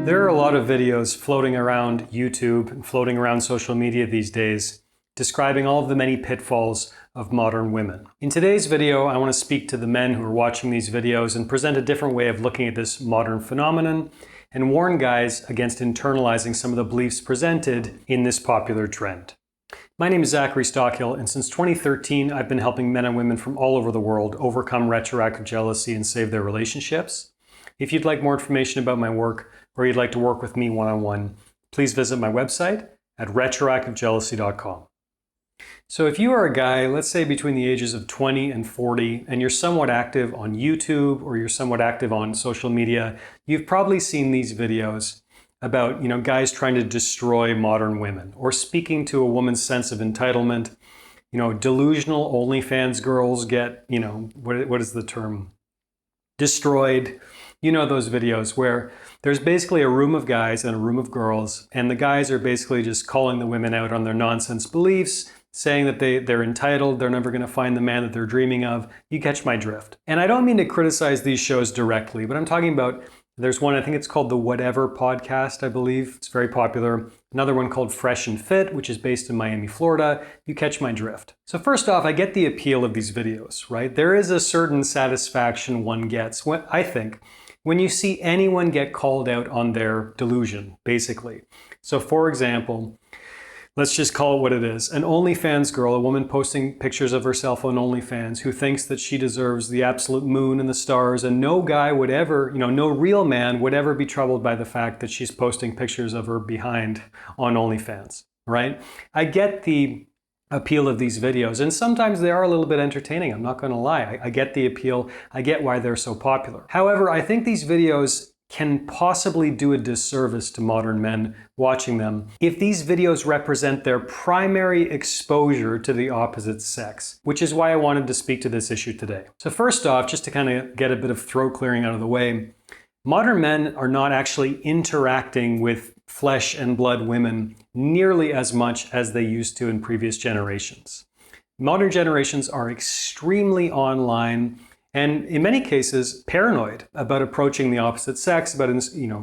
There are a lot of videos floating around YouTube and floating around social media these days describing all of the many pitfalls of modern women. In today's video, I want to speak to the men who are watching these videos and present a different way of looking at this modern phenomenon and warn guys against internalizing some of the beliefs presented in this popular trend. My name is Zachary Stockill, and since 2013, I've been helping men and women from all over the world overcome retroactive jealousy and save their relationships. If you'd like more information about my work, or you'd like to work with me one-on-one, please visit my website at retroactivejealousy.com. So if you are a guy, let's say between the ages of 20 and 40, and you're somewhat active on YouTube or you're somewhat active on social media, you've probably seen these videos about, guys trying to destroy modern women or speaking to a woman's sense of entitlement. Delusional OnlyFans girls get, what is the term? Destroyed. You know those videos where there's basically a room of guys and a room of girls, and the guys are basically just calling the women out on their nonsense beliefs, saying that they're entitled, they're never going to find the man that they're dreaming of. You catch my drift. And I don't mean to criticize these shows directly, but I'm talking about, there's one, I think it's called the Whatever podcast, I believe. It's very popular. Another one called Fresh and Fit, which is based in Miami, Florida. You catch my drift. So first off, I get the appeal of these videos, right? There is a certain satisfaction one gets, I think, when you see anyone get called out on their delusion, basically. So for example, let's just call it what it is. An OnlyFans girl, a woman posting pictures of herself on OnlyFans who thinks that she deserves the absolute moon and the stars, and no guy would ever, no real man would ever be troubled by the fact that she's posting pictures of her behind on OnlyFans, right? I get the appeal of these videos, and sometimes they are a little bit entertaining, I'm not going to lie. I get the appeal, I get why they're so popular. However, I think these videos can possibly do a disservice to modern men watching them if these videos represent their primary exposure to the opposite sex, which is why I wanted to speak to this issue today. So first off, just to kind of get a bit of throat clearing out of the way, modern men are not actually interacting with flesh and blood women nearly as much as they used to in previous generations. Modern generations are extremely online and in many cases paranoid about approaching the opposite sex, about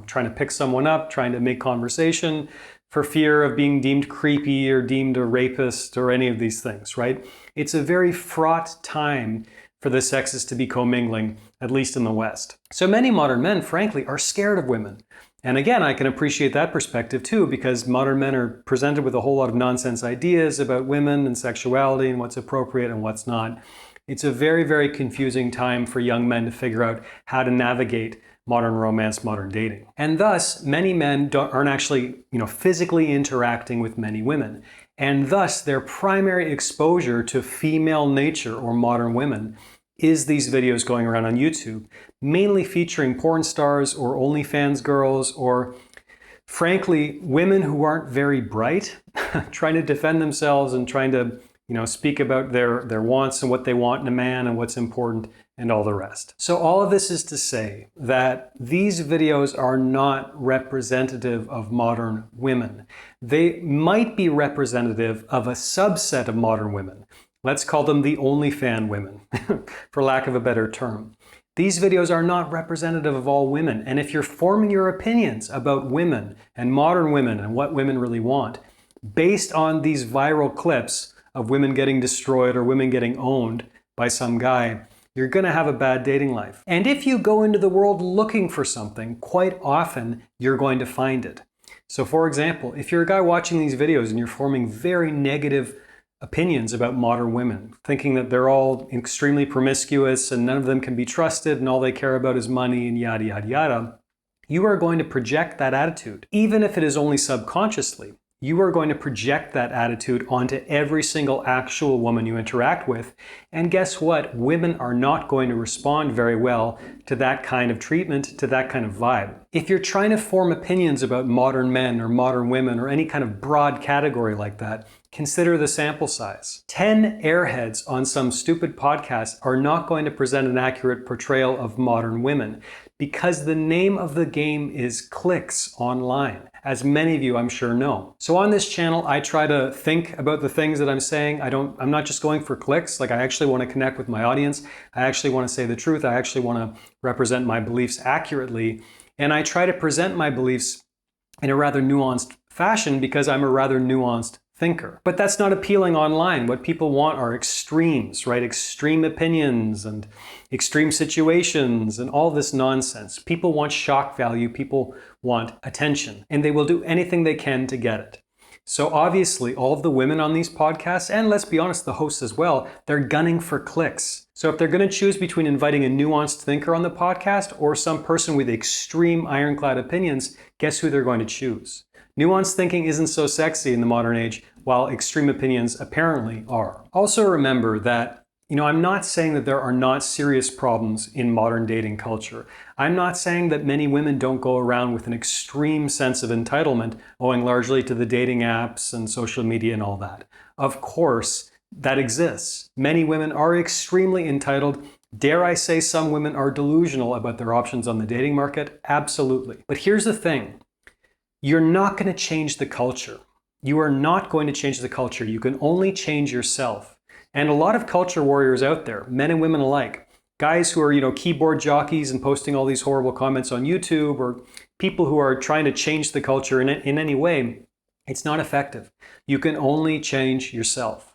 trying to pick someone up, trying to make conversation for fear of being deemed creepy or deemed a rapist or any of these things, right? It's a very fraught time for the sexes to be commingling, at least in the West. So many modern men, frankly, are scared of women. And again, I can appreciate that perspective too, because modern men are presented with a whole lot of nonsense ideas about women and sexuality and what's appropriate and what's not. It's a very, very confusing time for young men to figure out how to navigate modern romance, modern dating. And thus, many men aren't actually, physically interacting with many women. And thus, their primary exposure to female nature or modern women is these videos going around on YouTube, mainly featuring porn stars or OnlyFans girls or, frankly, women who aren't very bright, trying to defend themselves and trying to, speak about their wants and what they want in a man and what's important and all the rest. So all of this is to say that these videos are not representative of modern women. They might be representative of a subset of modern women. Let's call them the OnlyFan women, for lack of a better term. These videos are not representative of all women, and if you're forming your opinions about women and modern women and what women really want, based on these viral clips of women getting destroyed or women getting owned by some guy, you're going to have a bad dating life. And if you go into the world looking for something, quite often you're going to find it. So for example, if you're a guy watching these videos and you're forming very negative opinions about modern women, thinking that they're all extremely promiscuous and none of them can be trusted and all they care about is money and yada, yada, yada, you are going to project that attitude. Even if it is only subconsciously, you are going to project that attitude onto every single actual woman you interact with. And guess what? Women are not going to respond very well to that kind of treatment, to that kind of vibe. If you're trying to form opinions about modern men or modern women or any kind of broad category like that, Consider the sample size. 10 airheads on some stupid podcast are not going to present an accurate portrayal of modern women because the name of the game is clicks online, as many of you I'm sure know. So on this channel, I try to think about the things that I'm saying. I'm not just going for clicks. Like, I actually want to connect with my audience. I actually want to say the truth. I actually want to represent my beliefs accurately. And I try to present my beliefs in a rather nuanced fashion because I'm a rather nuanced thinker. But that's not appealing online. What people want are extremes, right? Extreme opinions and extreme situations and all this nonsense. People want shock value. People want attention. And they will do anything they can to get it. So obviously, all of the women on these podcasts, and let's be honest, the hosts as well, they're gunning for clicks. So if they're going to choose between inviting a nuanced thinker on the podcast or some person with extreme ironclad opinions, guess who they're going to choose? Nuanced thinking isn't so sexy in the modern age, while extreme opinions apparently are. Also remember that, I'm not saying that there are not serious problems in modern dating culture. I'm not saying that many women don't go around with an extreme sense of entitlement, owing largely to the dating apps and social media and all that. Of course, that exists. Many women are extremely entitled. Dare I say some women are delusional about their options on the dating market? Absolutely. But here's the thing. You're not going to change the culture. You are not going to change the culture. You can only change yourself. And a lot of culture warriors out there, men and women alike, guys who are, keyboard jockeys and posting all these horrible comments on YouTube, or people who are trying to change the culture in any way, it's not effective. You can only change yourself.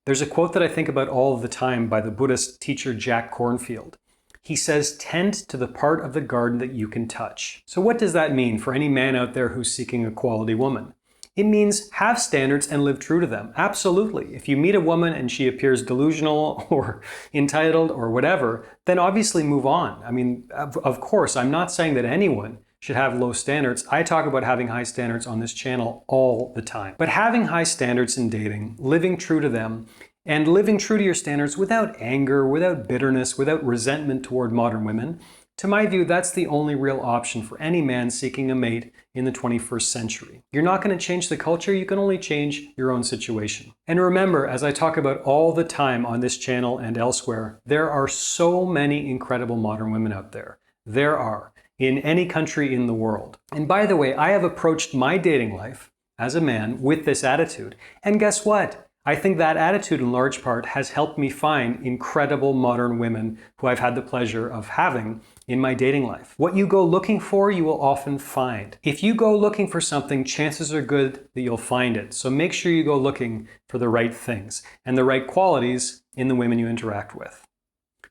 There's a quote that I think about all of the time by the Buddhist teacher Jack Kornfield. He says, tend to the part of the garden that you can touch. So what does that mean for any man out there who's seeking a quality woman? It means have standards and live true to them. Absolutely. If you meet a woman and she appears delusional or entitled or whatever, then obviously move on. I mean, of course, I'm not saying that anyone should have low standards. I talk about having high standards on this channel all the time. But having high standards in dating, living true to them, and living true to your standards without anger, without bitterness, without resentment toward modern women, to my view, that's the only real option for any man seeking a mate in the 21st century. You're not going to change the culture, you can only change your own situation. And remember, as I talk about all the time on this channel and elsewhere, there are so many incredible modern women out there. There are, in any country in the world. And by the way, I have approached my dating life as a man with this attitude. And guess what? I think that attitude in large part has helped me find incredible modern women who I've had the pleasure of having in my dating life. What you go looking for, you will often find. If you go looking for something, chances are good that you'll find it. So make sure you go looking for the right things and the right qualities in the women you interact with.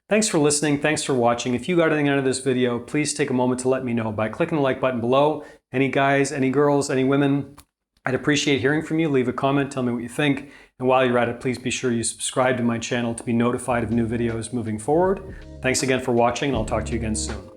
Thanks for listening. Thanks for watching. If you got anything out of this video, please take a moment to let me know by clicking the like button below. Any guys, any girls, any women, I'd appreciate hearing from you. Leave a comment, tell me what you think. And while you're at it, please be sure you subscribe to my channel to be notified of new videos moving forward. Thanks again for watching, and I'll talk to you again soon.